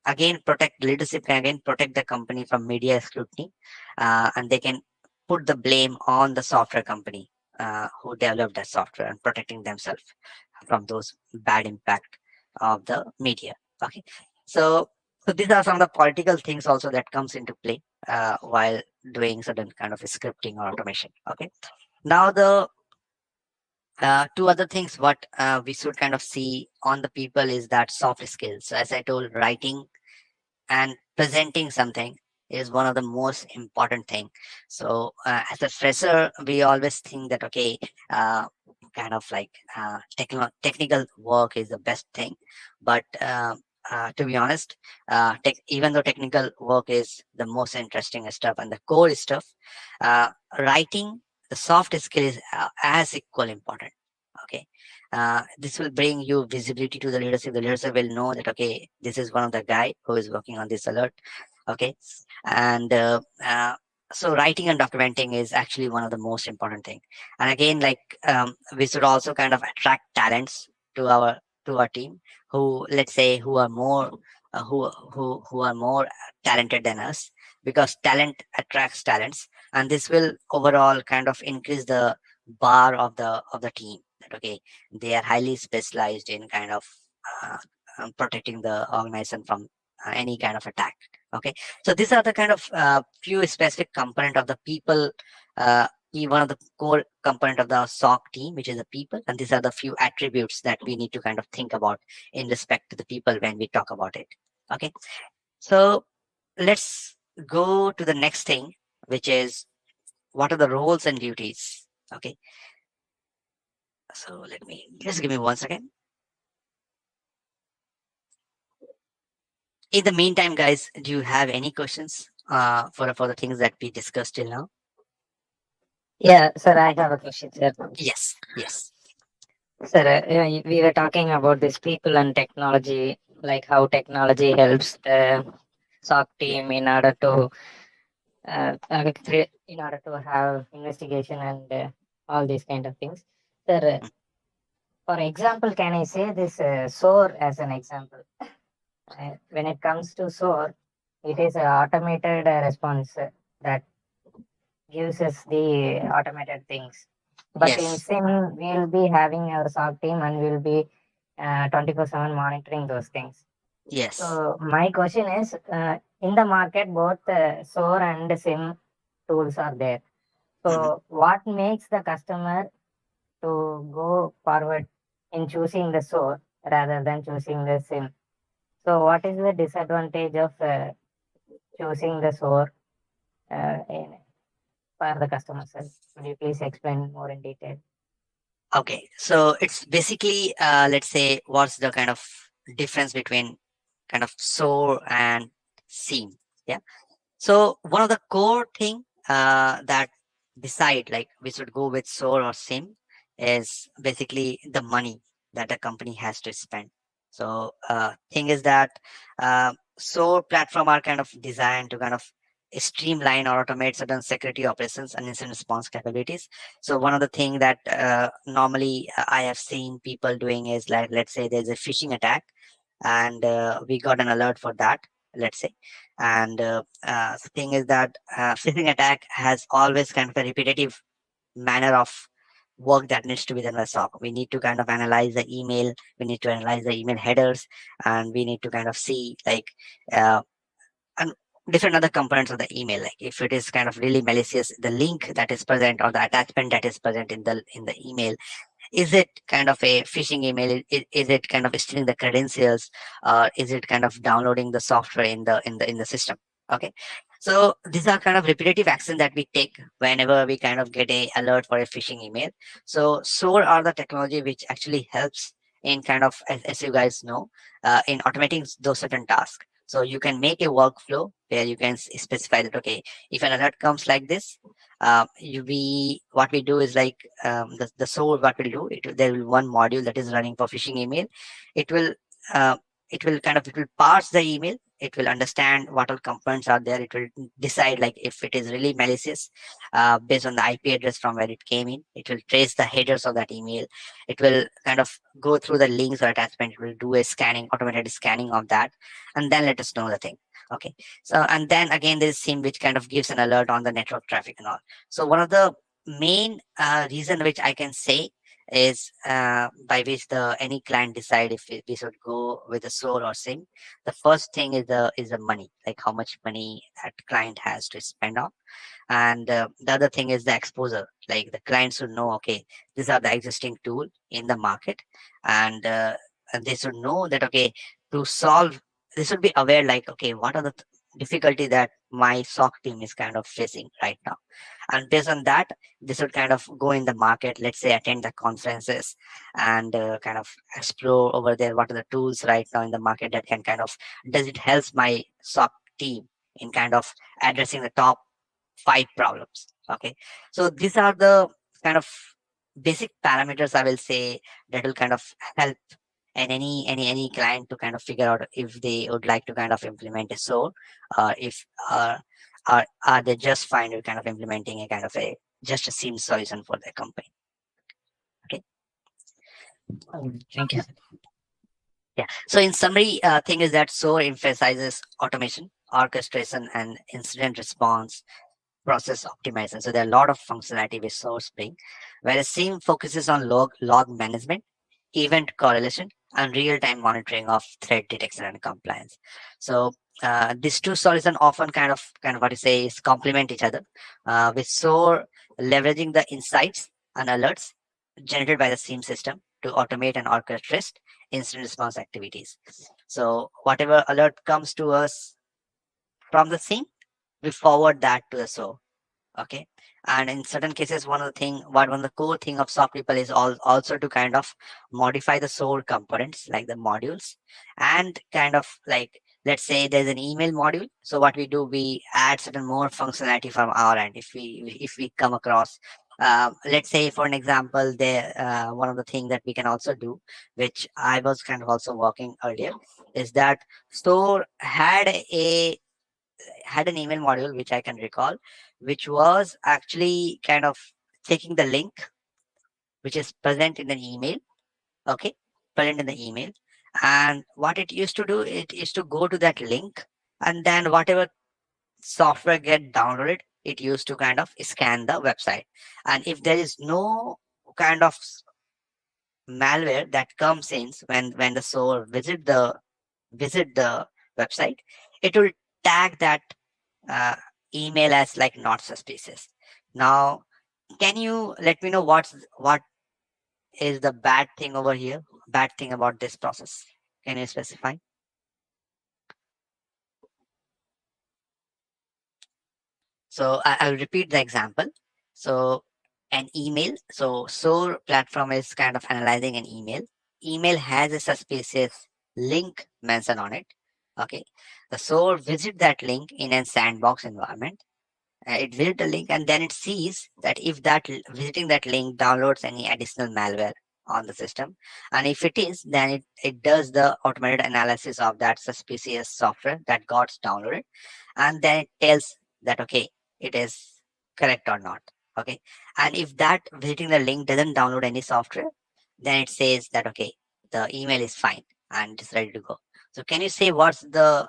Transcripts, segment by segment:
again protect leadership, can again protect the company from media scrutiny, and they can put the blame on the software company who developed that software and protecting themselves from those bad impact of the media. Okay, so so these are some of the political things also that comes into play while doing certain kind of scripting or automation. Okay, now the two other things what we should kind of see on the people is that soft skills. So as I told, writing and presenting something is one of the most important thing. So as a fresher, we always think that okay, kind of like technical work is the best thing, but to be honest, even though technical work is the most interesting stuff and the core stuff, writing the soft skill is as equal important. Okay, this will bring you visibility to the leadership. The leadership will know that okay, this is one of the guy who is working on this alert. Okay, and so writing and documenting is actually one of the most important thing. And again, like we should also kind of attract talents to our team who, let's say, who are more who are more talented than us, because talent attracts talents, and this will overall kind of increase the bar of the team, that okay, they are highly specialized in kind of uh, protecting the organization from any kind of attack. Okay, so these are the kind of few specific component of the people, one of the core component of the SOC team, which is the people, and these are the few attributes that we need to kind of think about in respect to the people when we talk about it. Okay, so let's go to the next thing, which is what are the roles and duties. Okay, so let me just give me 1 second. In the meantime, guys, do you have any questions for the things that we discussed till now? Yeah, sir, I have a question, sir. Yes, yes, Sir, we were talking about this people and technology, like how technology helps the SOC team in order to in order to have investigation and all these kind of things. Sir, for example, can I say this SOAR as an example? When it comes to SOAR, it is an automated response that gives us the automated things. But in yes, SIM, we'll be having our SOC team and we'll be 24/7 monitoring those things. yes. So my question is, in the market, both SOAR and SIM tools are there. Mhm. So what makes the customer to go forward in choosing the SOAR rather than choosing the SIM? So what is the disadvantage of choosing the SOAR for the customer side? Could you please explain more in detail? Okay, so it's basically let's say what's the kind of difference between kind of SOAR and SIEM. Yeah. So one of the core thing that decide like we should go with SOAR or SIM is basically the money that a company has to spend. So thing is that SOAR platform are kind of designed to kind of streamline or automate certain security operations and incident response capabilities. So one of the thing that normally I have seen people doing is like, let's say there's a phishing attack and we got an alert for that, let's say. And the thing is that phishing attack has always kind of a repetitive manner of work that needs to be done by SOC. We need to kind of analyze the email, we need to analyze the email headers, and we need to kind of see like uh, and different other components of the email. Like if it is kind of really malicious, the link that is present or the attachment that is present in the email, is it kind of a phishing email? Is it kind of stealing the credentials, or is it kind of downloading the software in the system? Okay, so these are kind of repetitive action that we take whenever we kind of get a alert for a phishing email. So SOAR are the technology which actually helps in kind of, as you guys know, in automating those certain tasks. So you can make a workflow where you can specify that okay, if an alert comes like this, we what we do is like the SOAR, what will do there will be one module that is running for phishing email. It will uh, it will parse the email it will understand what all components are there. It will decide like if it is really malicious, based on the IP address from where it came in. It will trace the headers of that email. It will kind of go through the links or attachment. It will do a scanning, automated scanning of that, and then let us know the thing. Okay. So, and then again, there's SIM which kind of gives an alert on the network traffic and all. So one of the main reason which I can say is by which the any client decide if we should go with a SOAR or SIM. The first thing is the money, like how much money that client has to spend on. And the other thing is the exposure, like the clients should know, okay, these are the existing tool in the market. And they should know that, okay, to solve, they should be aware like, okay, what are the difficulty that my SOC team is kind of facing right now. And based on that, this would kind of go in the market, let's say attend the conferences, and kind of explore over there what are the tools right now in the market that can kind of, does it helps my SOC team in kind of addressing the top 5 problems. Okay, so these are the kind of basic parameters, I will say, that will kind of help and any client to kind of figure out if they would like to kind of implement a SOAR, or if are they just fine with kind of implementing a kind of a just a SIEM solution for their company. Okay. Thank you. Yeah. So in summary, thing is that SOAR emphasizes automation, orchestration, and incident response, process optimization. So there are a lot of functionality with SOAR bring, whereas SIEM focuses on log management, event correlation, and real-time monitoring of threat detection and compliance. So these two solutions often kind of what you say is complement each other. With SOAR leveraging the insights and alerts generated by the SIEM system to automate and orchestrate incident response activities. So whatever alert comes to us from the SIEM, we forward that to the SOAR. Okay. And in certain cases, one of the core thing of SOC people is also to kind of modify the SOAR components like the modules, and kind of like, let's say there's an email module. So what we do, we add certain more functionality from our end. If we come across, let's say for an example, there one of the things that we can also do, which I was kind of also working earlier, is that SOAR had an email module which I can recall, which was actually kind of taking the link which is present in the email. Okay, present in the email. And what it used to do, it is to go to that link, and then whatever software get downloaded, it used to kind of scan the website. And if there is no kind of malware that comes in when the SOAR visit the website, it will tag that uh, email as like not suspicious. Now, can you let me know what is the bad thing over here? Bad thing about this process? Can you specify? So I'll repeat the example. So an email. So SOAR platform is kind of analyzing an email. Email has a suspicious link mentioned on it. Okay. The SOAR visit that link in a sandbox environment. It visits the link, and then it sees that if visiting that link downloads any additional malware on the system, and if it is, then it does the automated analysis of that suspicious software that got downloaded, and then it tells that, okay, it is correct or not. Okay. And if that visiting the link doesn't download any software, then it says that, okay, the email is fine and it's ready to go. So can you say what's the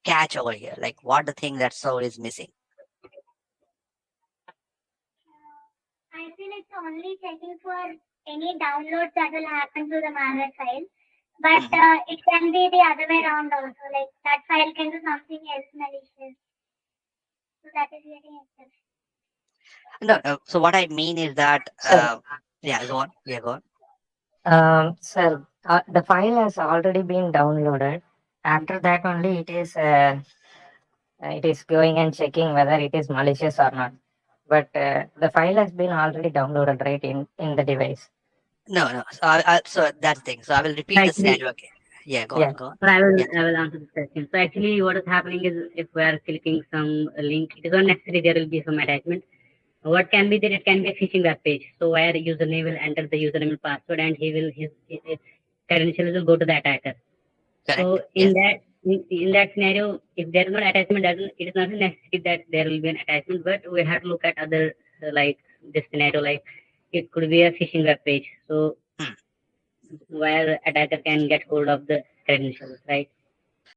catch over here, like what the thing that SOAR is missing? I feel it's only checking for any downloads that will happen to the malware file. But it can be the other way around also. Like that file can do something else malicious. So that is getting exception. No, so what I mean is that, Sir, yeah, go on. Yeah, go on. sir, the file has already been downloaded. After that only it is going and checking whether it is malicious or not. But the file has been already downloaded, right, in the device. No. So that's the thing. So I will repeat the Actually, scenario again. Yeah, go Yeah. on, go on. so I will Yeah, I will answer this question. So actually, what is happening is if we are clicking some link, it is not necessary there will be some attachment. What can be there? It can be a phishing web page. So where username will enter the username and password, and he will his credentials will go to the attacker. correct. So Yes. in that scenario, if there is no attachment, it is not necessary that there will be an attachment, but we have to look at other like this scenario, like it could be a phishing web page, so where attacker can get hold of the credentials, right?